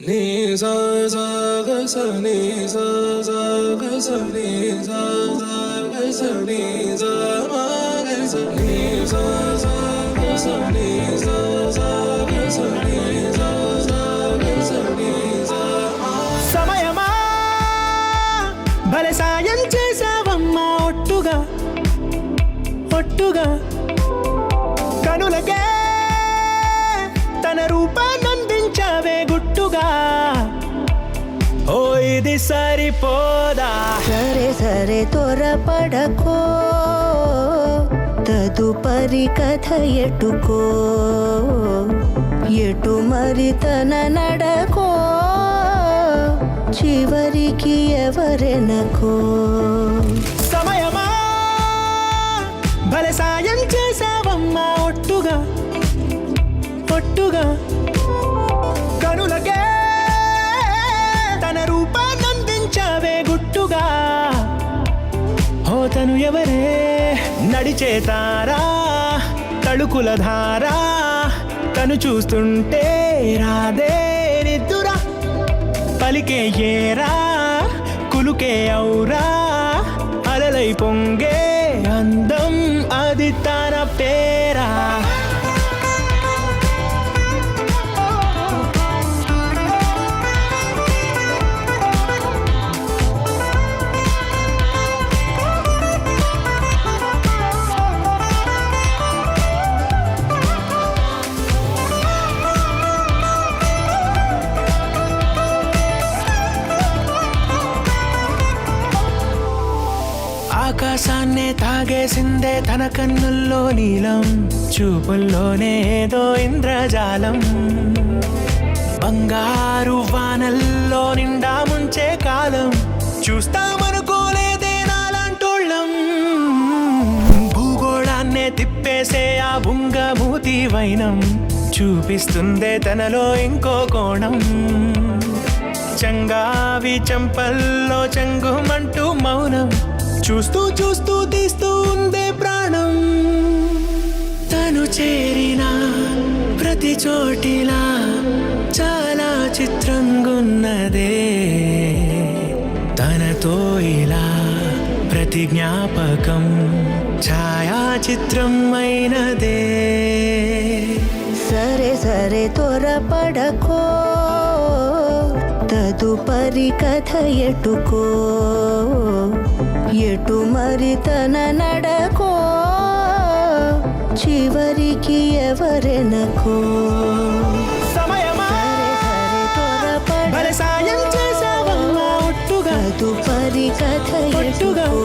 నీ సా సా గ స నీ సా సా గ స నీ సా సా గ స నీ సా మా గ స నీ సా సా గ స నీ సా సా గ స నీ సా సా గ స నీ సా మా. సమయమా భలే సాయం చేసావమ్మా ఒట్టుగా ఒట్టుగా కనులకే తన రూపాన్నందించావే గుట్టుగా. ఓ ఇది సరిపోదా? సరే సరే త్వరపడకో, తదుపరి కథ ఎటుకో, ఎటు మరి తన నడకో, చివరికి ఎవరెనకో. సమయమా భలే సాయం చేసావమ్మా ఒట్టుగా ఒట్టుగా కనులకే తన రూపాన్నందించావే గుట్టుగా. ఓ తను ఎవరే నడిచే తారా తళుకుల ధారా, తను చూస్తుంటే రాదే నిద్దురా, పలికే ఏరా కులుకే ఔరా, అలలై పొంగే అందం అది తన పేరా. ఆకాశాన్నే తాగేసిందే తన కన్నుల్లో నీలం, చూపుల్లోనే ఏదో ఇంద్రజాలం, బంగారు వానల్లో నిండా ముంచే కాలం, చూస్తామనుకోలేదే నాలాంటోళ్ళం. భూగోళాన్నే తిప్పేసే ఆ బుంగమూతి వైనం, చూపిస్తుందే తనలో ఇంకో కోణం, చంగావి చంపల్లో చంగుమంటూ మౌనం, చూస్తూ చూస్తూ తీస్తూ ఉందే ప్రాణం. తను చేరిన ప్రతి చోటిలా చాలా చిత్రంగున్నదే, తనతో ఇలా ప్రతి జ్ఞాపకం ఛాయాచిత్రం అయినదే. సరే సరే త్వరపడకో, తదుపరి కథ ఎటుకో, ఎటు మరి తన నడకో, చివరికి ఎవరెనకో. సమయమా సరే సరే భలే సాయం చేసావమ్మా ఒట్టుగా తదుపరి కథ ఒట్టుగా ఎటుకో,